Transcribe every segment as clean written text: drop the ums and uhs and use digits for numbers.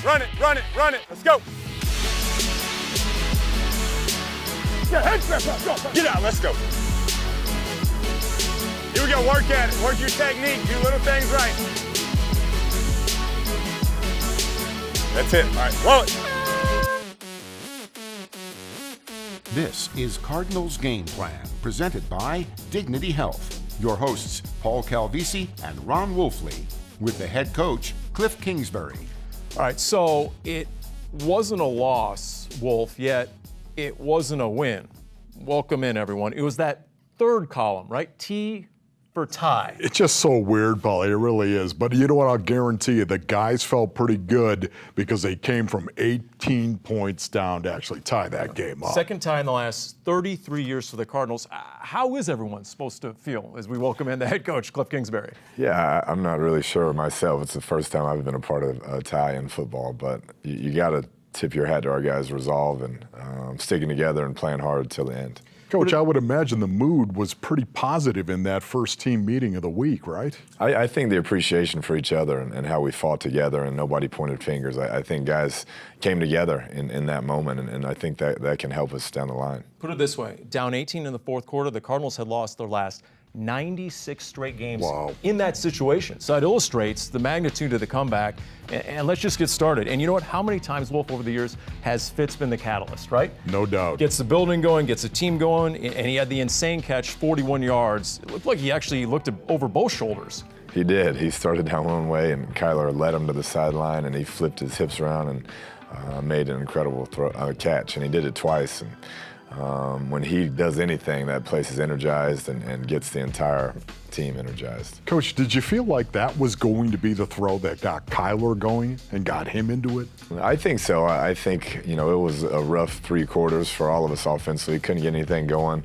run it, run it, run it. Let's go. Yeah, head grab, go. Get out, let's go. Here we go, work at it. Work your technique, do little things right. That's it, all right, roll it. This is Cardinals Game Plan, presented by Dignity Health. Your hosts, Paul Calvisi and Ron Wolfley, with the head coach, Kliff Kingsbury. All right, so it wasn't a loss, Wolf, yet it wasn't a win. Welcome in, everyone. It was that third column, right? T for tie. It's just so weird, Paul. It really is. But you know what? I'll guarantee you the guys felt pretty good because they came from 18 points down to actually tie that game up. Second tie in the last 33 years for the Cardinals. How is everyone supposed to feel as we welcome in the head coach, Kliff Kingsbury? Yeah, I'm not really sure myself. It's the first time I've been a part of a tie in football, but you got to tip your hat to our guys' resolve and sticking together and playing hard till the end. Coach, I would imagine the mood was pretty positive in that first team meeting of the week, right? I think the appreciation for each other and how we fought together and nobody pointed fingers. I think guys came together in that moment, and I think that can help us down the line. Put it this way, down 18 in the fourth quarter, the Cardinals had lost their last 96 straight games in that situation. So it illustrates the magnitude of the comeback. And let's just get started. And you know what? How many times, Wolf, over the years has Fitz been the catalyst, right? No doubt. Gets the building going, gets the team going, and he had the insane catch, 41 yards. It looked like he actually looked over both shoulders. He did. He started down one way, and Kyler led him to the sideline, and he flipped his hips around and made an incredible catch. And he did it twice. And when he does anything, that place is energized and gets the entire team energized. Coach, did you feel like that was going to be the throw that got Kyler going and got him into it? I think so. I think, it was a rough 3 quarters for all of us offensively. Couldn't get anything going.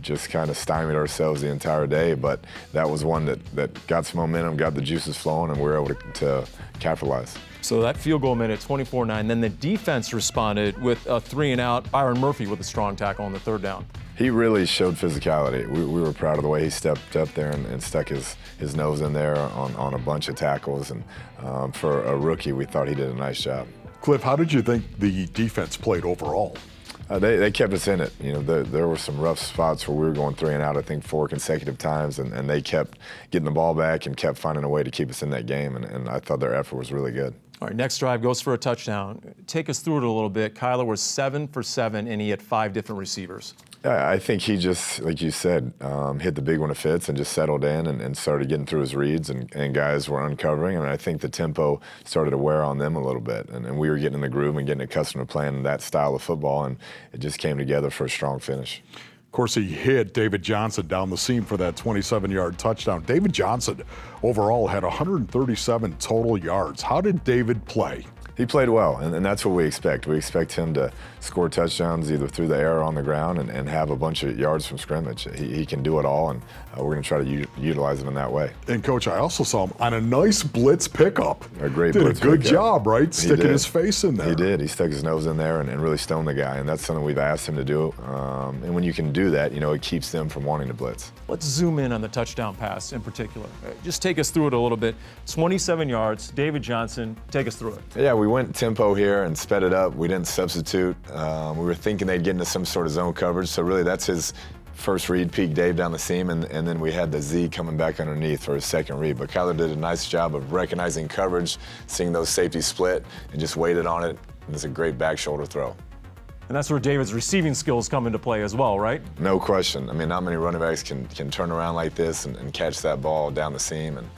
Just kind of stymied ourselves the entire day, but that was one that got some momentum, got the juices flowing, and we were able to capitalize. So that field goal made it 24-9. Then the defense responded with a 3-and-out. Byron Murphy with a strong tackle on the third down. He really showed physicality. We were proud of the way he stepped up there and stuck his nose in there on a bunch of tackles. And for a rookie, we thought he did a nice job. Kliff, how did you think the defense played overall? They kept us in it. There were some rough spots where we were going 3-and-out, I think 4 consecutive times, and they kept getting the ball back and kept finding a way to keep us in that game, and I thought their effort was really good. All right, next drive goes for a touchdown. Take us through it a little bit. Kyler was 7 for 7, and he had 5 different receivers. I think he just, like you said, hit the big one of Fitz and just settled in and started getting through his reads, and guys were uncovering, and I think the tempo started to wear on them a little bit, and we were getting in the groove and getting accustomed to playing that style of football, and it just came together for a strong finish. Of course, he hit David Johnson down the seam for that 27-yard touchdown. David Johnson overall had 137 total yards. How did David play? He played well, and that's what we expect. We expect him to score touchdowns either through the air or on the ground and have a bunch of yards from scrimmage. He can do it all, and we're going to try to utilize him in that way. And, Coach, I also saw him on a nice blitz pickup. A great did blitz a good pickup. job, right? Sticking his face in there. He did. He stuck his nose in there and really stoned the guy, and that's something we've asked him to do. And when you can do that, it keeps them from wanting to blitz. Let's zoom in on the touchdown pass in particular. Just take us through it a little bit. 27 yards, David Johnson, take us through it. Yeah, we went tempo here and sped it up. We didn't substitute. We were thinking they'd get into some sort of zone coverage, so really that's his first read, peak Dave down the seam, and then we had the Z coming back underneath for his second read. But Kyler did a nice job of recognizing coverage, seeing those safeties split, and just waited on it. And it's a great back shoulder throw. And that's where David's receiving skills come into play as well, right? No question. I mean, not many running backs can turn around like this and catch that ball down the seam. And,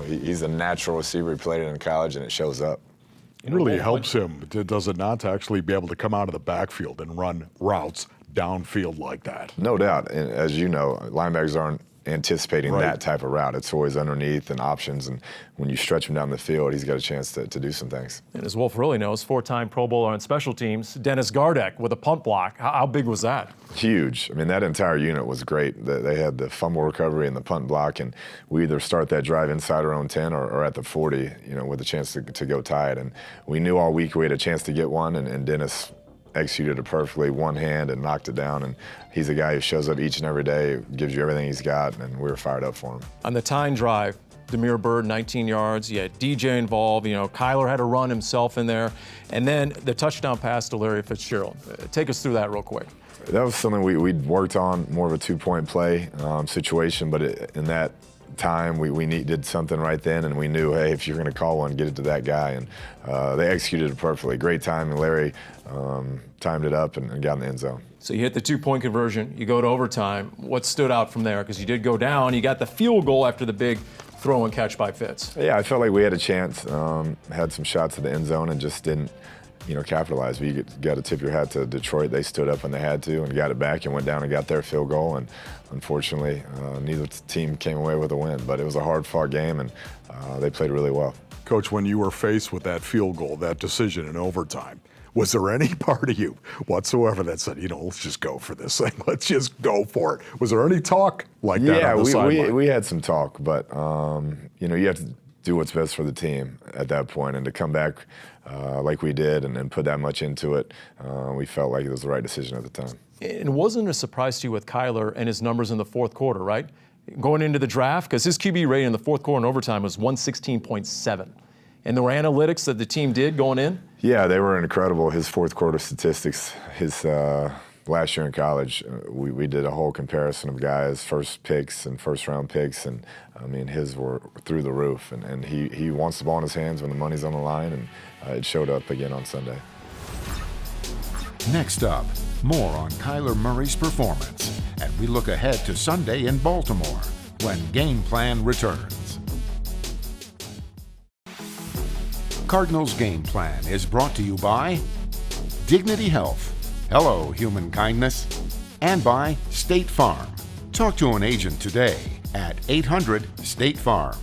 he's a natural receiver. He played it in college, and it shows up. It really helps him, does it not, to actually be able to come out of the backfield and run routes downfield like that? No doubt. And as you know, linebackers aren't anticipating that type of route. It's always underneath and options, and when you stretch him down the field, he's got a chance to do some things. And as Wolf really knows, 4-time Pro Bowler on special teams, Dennis Gardeck with a punt block. How big was that? Huge. I mean, that entire unit was great. They had the fumble recovery and the punt block, and we either start that drive inside our own 10 or at the 40, with a chance to go tie it. And we knew all week we had a chance to get one, and Dennis executed it perfectly, one hand, and knocked it down. And he's a guy who shows up each and every day, gives you everything he's got, and we were fired up for him. On the tying drive, Damiere Byrd, 19 yards. You had DJ involved. Kyler had a run himself in there. And then the touchdown pass to Larry Fitzgerald. Take us through that real quick. That was something we'd worked on, more of a two-point play situation, but in that time we did something right then, and we knew, hey, if you're going to call one, get it to that guy, and they executed it perfectly. Great time, and Larry timed it up and got in the end zone. So you hit the two-point conversion, you go to overtime. What stood out from there? Because you did go down, you got the field goal after the big throw and catch by Fitz. Yeah, I felt like we had a chance, had some shots at the end zone and just didn't capitalize. You got to tip your hat to Detroit. They stood up when they had to and got it back and went down and got their field goal. And unfortunately, neither team came away with a win. But it was a hard-fought game, and they played really well. Coach, when you were faced with that field goal, that decision in overtime, was there any part of you whatsoever that said, let's just go for this thing. Let's just go for it. Was there any talk like that on the sideline? Yeah, we had some talk, but you have to do what's best for the team at that point, and to come back like we did and put that much into it, we felt like it was the right decision at the time. It wasn't a surprise to you with Kyler and his numbers in the fourth quarter, right? Going into the draft, because his QB rating in the fourth quarter and overtime was 116.7. And there were analytics that the team did going in? Yeah, they were incredible. His fourth quarter statistics, his last year in college, we did a whole comparison of guys' first picks and first-round picks, and I mean, his were through the roof. And he wants the ball in his hands when the money's on the line, and it showed up again on Sunday. Next up, more on Kyler Murray's performance, and we look ahead to Sunday in Baltimore when Game Plan returns. Cardinals Game Plan is brought to you by Dignity Health. Hello, human kindness. And by State Farm. Talk to an agent today at 800-STATE-FARM.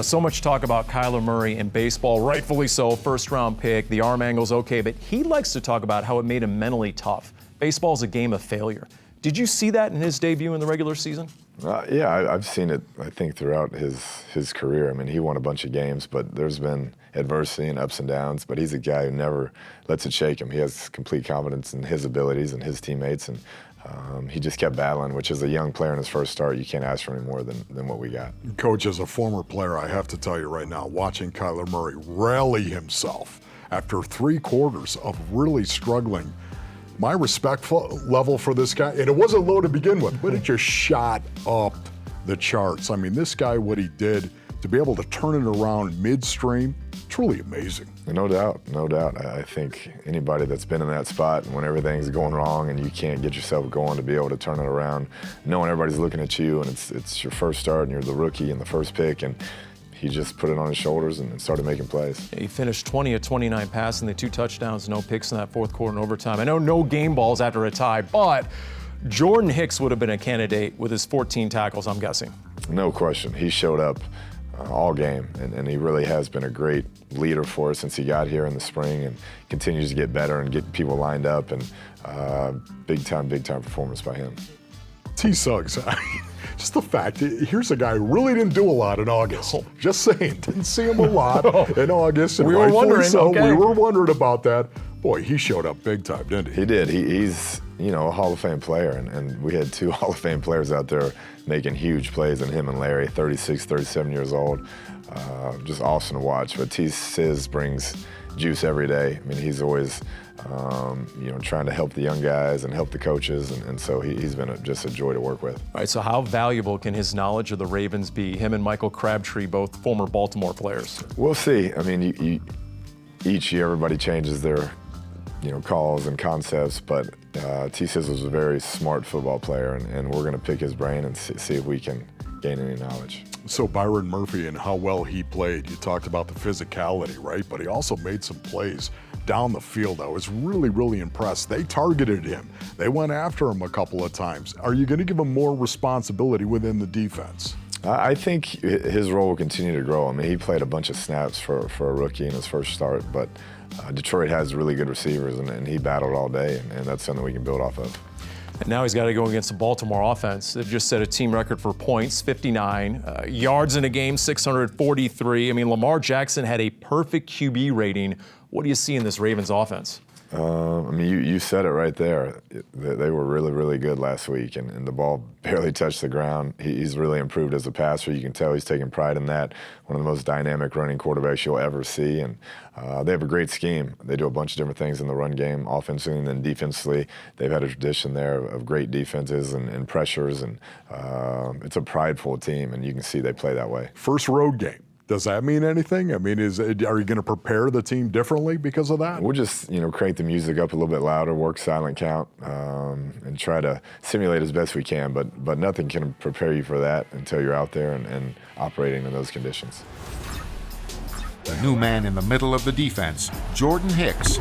So much talk about Kyler Murray in baseball, rightfully so, first-round pick, the arm angle's okay, but he likes to talk about how it made him mentally tough. Baseball's a game of failure. Did you see that in his debut in the regular season? Yeah, I've seen it, I think, throughout his career. I mean, he won a bunch of games, but there's been adversity and ups and downs, but he's a guy who never lets it shake him. He has complete confidence in his abilities and his teammates, and he just kept battling, which as a young player in his first start, you can't ask for any more than what we got. Coach, as a former player, I have to tell you right now, watching Kyler Murray rally himself after 3 quarters of really struggling, my respect level for this guy, and it wasn't low to begin with, but it just shot up the charts. I mean, this guy, what he did to be able to turn it around midstream, truly amazing. No doubt, no doubt. I think anybody that's been in that spot and when everything's going wrong and you can't get yourself going, to be able to turn it around, knowing everybody's looking at you and it's your first start and you're the rookie and the first pick, and he just put it on his shoulders and started making plays. He finished 20 of 29 passing, the 2 touchdowns, no picks in that fourth quarter and overtime. I know no game balls after a tie, but Jordan Hicks would have been a candidate with his 14 tackles, I'm guessing. No question. He showed up all game, and he really has been a great leader for us since he got here in the spring, and continues to get better and get people lined up, and big time performance by him. T. Suggs, just the fact, here's a guy who really didn't do a lot in August. Just saying, didn't see him a lot in August. And we were wondering, We were wondering about that. Boy, he showed up big time, didn't he? He did. He's a Hall of Fame player, and we had 2 Hall of Fame players out there making huge plays, and him and Larry, 36, 37 years old. Just awesome to watch. But T. Sizz brings juice every day. I mean, he's always trying to help the young guys and help the coaches, and so he's been just a joy to work with. All right, so how valuable can his knowledge of the Ravens be? Him and Michael Crabtree, both former Baltimore players. We'll see. I mean, each year everybody changes their calls and concepts, but T. Sizz was a very smart football player, and we're going to pick his brain and see if we can gain any knowledge. So Byron Murphy and how well he played, you talked about the physicality, right? But he also made some plays down the field. I was really, really impressed. They targeted him. They went after him a couple of times. Are you going to give him more responsibility within the defense? I think his role will continue to grow. I mean, he played a bunch of snaps for a rookie in his first start, but Detroit has really good receivers, and he battled all day, and that's something we can build off of. And now he's got to go against the Baltimore offense. They've just set a team record for points, 59. Yards in a game, 643. I mean, Lamar Jackson had a perfect QB rating. What do you see in this Ravens offense? I mean, you said it right there. They were really, really good last week, and the ball barely touched the ground. He's really improved as a passer. You can tell he's taking pride in that. One of the most dynamic running quarterbacks you'll ever see, and they have a great scheme. They do a bunch of different things in the run game, offensively and then defensively. They've had a tradition there of great defenses and pressures, and it's a prideful team, and you can see they play that way. First road game. Does that mean anything? I mean, are you going to prepare the team differently because of that? We'll just, crank the music up a little bit louder, work silent count, and try to simulate as best we can. But nothing can prepare you for that until you're out there and operating in those conditions. The new man in the middle of the defense, Jordan Hicks,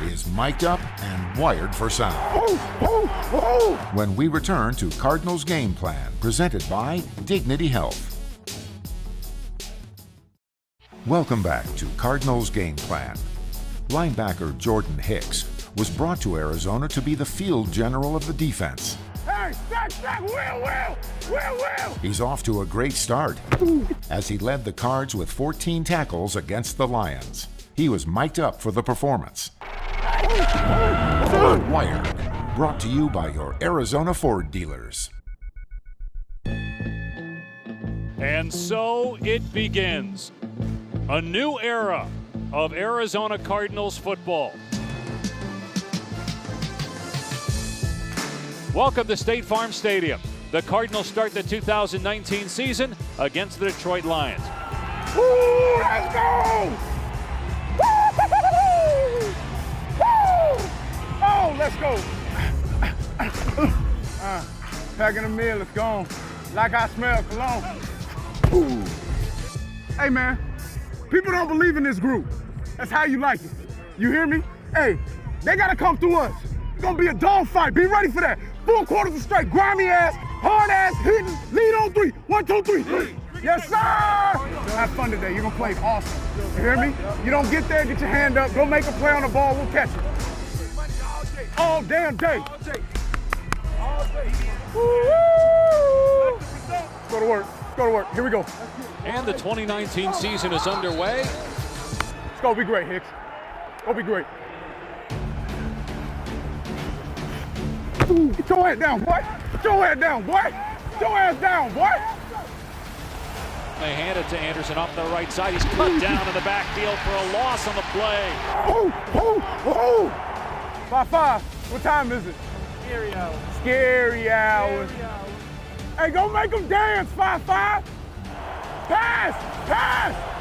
is mic'd up and wired for sound. When we return to Cardinals Game Plan, presented by Dignity Health. Welcome back to Cardinals Game Plan. Linebacker Jordan Hicks was brought to Arizona to be the field general of the defense. Hey, stack, Will! He's off to a great start as he led the Cards with 14 tackles against the Lions. He was mic'd up for the performance. Wired, brought to you by your Arizona Ford dealers. And so it begins. A new era of Arizona Cardinals football. Welcome to State Farm Stadium. The Cardinals start the 2019 season against the Detroit Lions. Woo, let's go! Woo! Oh, let's go! Packing a meal, let's go. Like I smell cologne. Ooh. Hey, man. People don't believe in this group. That's how you like it. You hear me? Hey, they gotta come through us. It's gonna be a dogfight. Be ready for that. 4 quarters of straight, grimy ass, hard ass, hitting, lead on 3. 1, 2, 3. Yes, sir! Have fun today. You're gonna play awesome. You hear me? You don't get there, get your hand up, go make a play on the ball, we'll catch it. All damn day. Woo! Go to work. Go to work. Here we go. And the 2019 season is underway. It's gonna be great, Hicks. Gonna be great. Get your head down, boy. Get your head down, boy. Get your ass down, boy. They hand it to Anderson off the right side. He's cut down in the backfield for a loss on the play. Oh! 5-5. What time is it? Scary hour. Scary hour. Hey, go make them dance, 5-5. Pass!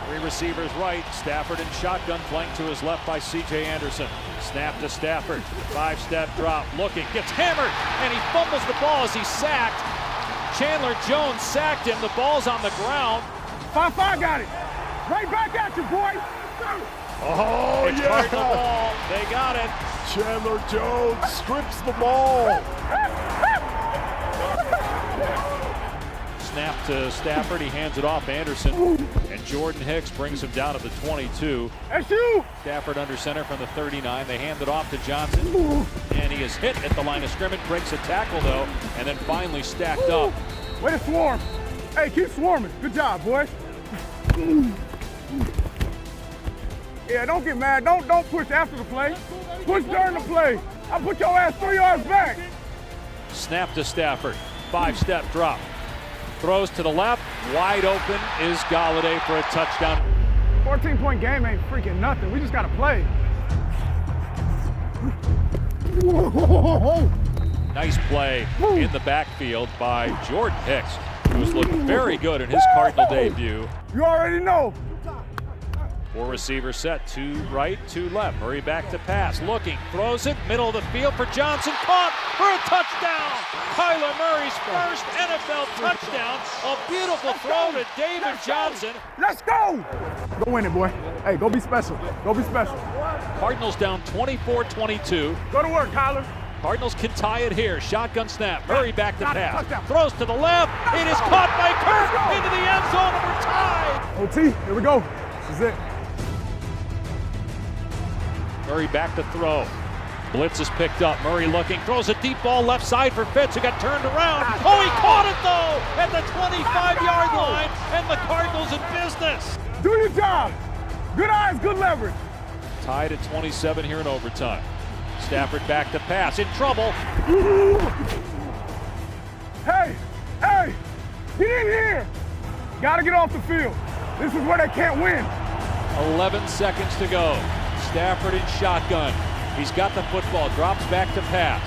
3 receivers right. Stafford in shotgun, flanked to his left by C.J. Anderson. Snap to Stafford. 5-step drop. Looking. Gets hammered. And he fumbles the ball as he's sacked. Chandler Jones sacked him. The ball's on the ground. 5-5 got it. Right back at you, boy. Oh, it's yeah. Cardinal ball. They got it. Chandler Jones strips the ball. Snap to Stafford. He hands it off Anderson. And Jordan Hicks brings him down to the 22. That's you. Stafford under center from the 39. They hand it off to Johnson. And he is hit at the line of scrimmage. Breaks a tackle, though. And then finally stacked up. Way to swarm. Hey, keep swarming. Good job, boys. Yeah, don't get mad. Don't push after the play. Push during the play. I'll put your ass 3 yards back. Snap to Stafford. 5-step drop. Throws to the left. Wide open is Galladay for a touchdown. 14-point game ain't freaking nothing. We just got to play. Nice play in the backfield by Jordan Hicks, who's looked very good in his Cardinal debut. You already know. 4 receivers set, 2 right, 2 left. Murray back to pass, looking, throws it, middle of the field for Johnson, caught for a touchdown! Kyler Murray's first NFL touchdown, a beautiful throw to David Johnson. Let's go! Go win it, boy. Hey, go be special. Go be special. Cardinals down 24-22. Go to work, Kyler. Cardinals can tie it here. Shotgun snap. Murray back to pass. Throws to the left. It is caught by Kirk into the end zone, and we're tied. OT, here we go. This is it. Murray back to throw. Blitz is picked up. Murray looking. Throws a deep ball left side for Fitz, who got turned around. Oh, he caught it, though, at the 25-yard line, and the Cardinals in business. Do your job. Good eyes, good leverage. Tied at 27 here in overtime. Stafford back to pass, in trouble. Hey, get in here. Gotta get off the field. This is where they can't win. 11 seconds to go. Stafford in shotgun. He's got the football, drops back to pass.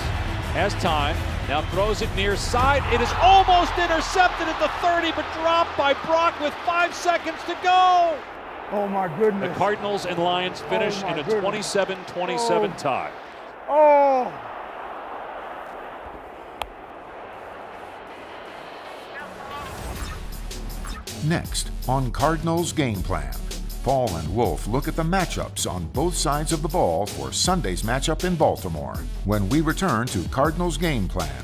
Has time, now throws it near side. It is almost intercepted at the 30, but dropped by Brock with 5 seconds to go. Oh my goodness. The Cardinals and Lions finish in a 27-27 tie. Oh. Next on Cardinals Game Plan, Paul and Wolf look at the matchups on both sides of the ball for Sunday's matchup in Baltimore when we return to Cardinals Game Plan.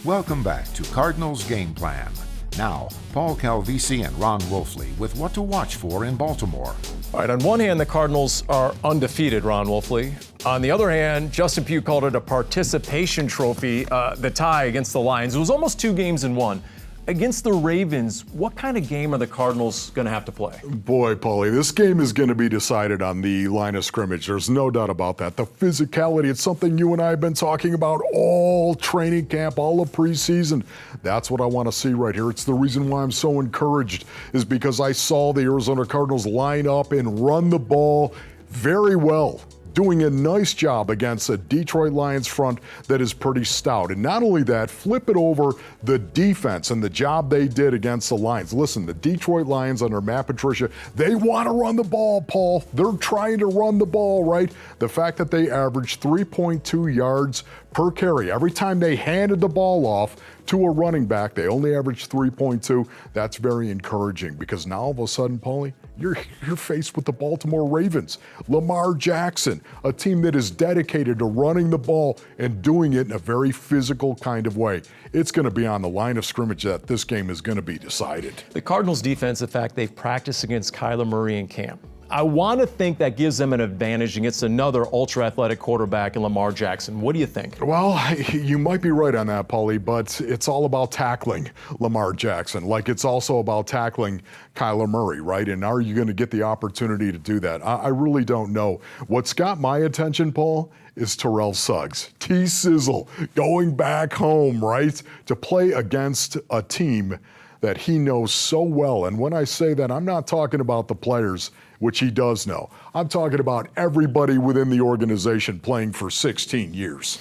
Welcome back to Cardinals Game Plan. Now, Paul Calvisi and Ron Wolfley with what to watch for in Baltimore. All right, on one hand, the Cardinals are undefeated, Ron Wolfley. On the other hand, Justin Pugh called it a participation trophy, the tie against the Lions. It was almost 2 games in 1. Against the Ravens, what kind of game are the Cardinals going to have to play? Boy, Paulie, this game is going to be decided on the line of scrimmage. There's no doubt about that. The physicality, it's something you and I have been talking about all training camp, all of preseason. That's what I want to see right here. It's the reason why I'm so encouraged, is because I saw the Arizona Cardinals line up and run the ball very well, doing a nice job against a Detroit Lions front that is pretty stout. And not only that, flip it over the defense and the job they did against the Lions. Listen, the Detroit Lions under Matt Patricia, they want to run the ball, Paul. They're trying to run the ball, right? The fact that they averaged 3.2 yards per carry. Every time they handed the ball off to a running back, they only averaged 3.2. That's very encouraging, because now all of a sudden, Paulie, you're faced with the Baltimore Ravens. Lamar Jackson, a team that is dedicated to running the ball and doing it in a very physical kind of way. It's going to be on the line of scrimmage that this game is going to be decided. The Cardinals defense, the fact they've practiced against Kyler Murray in camp, I want to think that gives them an advantage against another ultra-athletic quarterback in Lamar Jackson. What do you think? Well, you might be right on that, Paulie, but it's all about tackling Lamar Jackson. Like, it's also about tackling Kyler Murray, right? And are you going to get the opportunity to do that? I really don't know. What's got my attention, Paul, is Terrell Suggs. T-Sizzle going back home, right, to play against a team that he knows so well. And when I say that, I'm not talking about the players, which he does know. I'm talking about everybody within the organization playing for 16 years.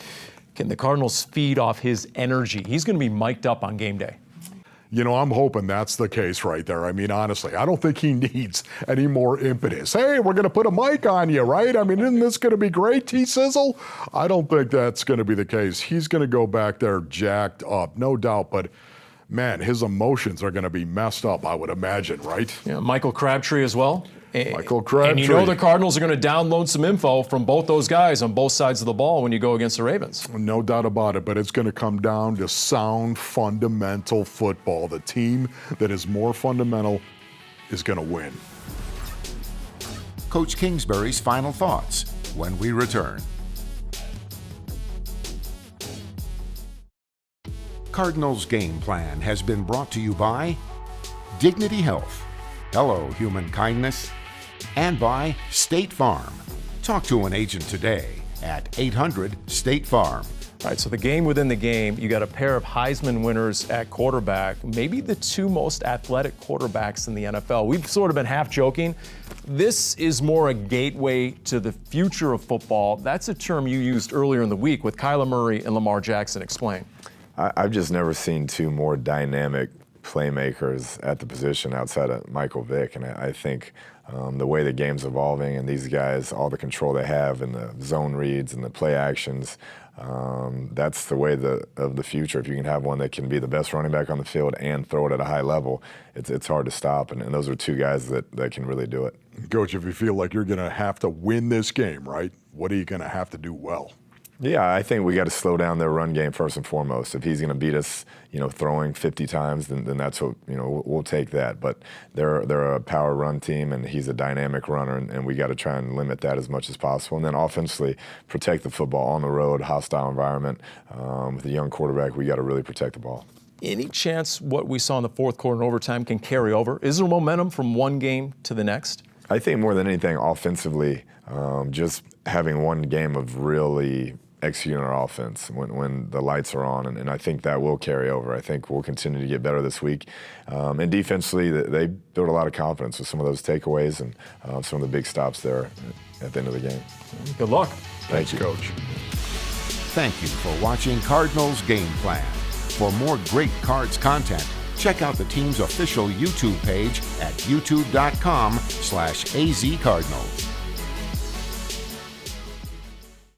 Can the Cardinals feed off his energy? He's going to be mic'd up on game day. You know, I'm hoping that's the case right there. I mean, honestly, I don't think he needs any more impetus. Hey, we're going to put a mic on you, right? I mean, isn't this going to be great, T-Sizzle? I don't think that's going to be the case. He's going to go back there jacked up, no doubt, but man, his emotions are going to be messed up, I would imagine, right? Yeah, Michael Crabtree as well. Michael Crabtree. And you know the Cardinals are going to download some info from both those guys on both sides of the ball when you go against the Ravens. No doubt about it, but it's going to come down to sound, fundamental football. The team that is more fundamental is going to win. Coach Kingsbury's final thoughts when we return. Cardinals Game Plan has been brought to you by Dignity Health, Hello Human Kindness, and by State Farm. Talk to an agent today at 800-STATE-FARM. All right, so the game within the game, you got a pair of Heisman winners at quarterback, maybe the 2 most athletic quarterbacks in the NFL. We've sort of been half joking. This is more a gateway to the future of football. That's a term you used earlier in the week with Kyler Murray and Lamar Jackson. Explain. I've just never seen 2 more dynamic playmakers at the position outside of Michael Vick, and I think the way the game's evolving and these guys, all the control they have in the zone reads and the play actions, that's the way of the future. If you can have one that can be the best running back on the field and throw it at a high level, it's hard to stop, and those are 2 guys that can really do it. Coach, if you feel like you're going to have to win this game, right, what are you going to have to do well? Yeah, I think we got to slow down their run game first and foremost. If he's going to beat us, throwing 50 times, then that's what, we'll take that. But they're a power run team, and he's a dynamic runner, and we got to try and limit that as much as possible. And then offensively, protect the football on the road, hostile environment. With a young quarterback, we got to really protect the ball. Any chance what we saw in the fourth quarter and overtime can carry over? Is there momentum from one game to the next? I think more than anything, offensively, just having one game of really executing our offense when the lights are on, and I think that will carry over. I think we'll continue to get better this week. And defensively, they built a lot of confidence with some of those takeaways and some of the big stops there at the end of the game. Good luck. Thanks, Coach. Thank you for watching Cardinals Game Plan. For more great Cards content, check out the team's official YouTube page at youtube.com/azcardinals.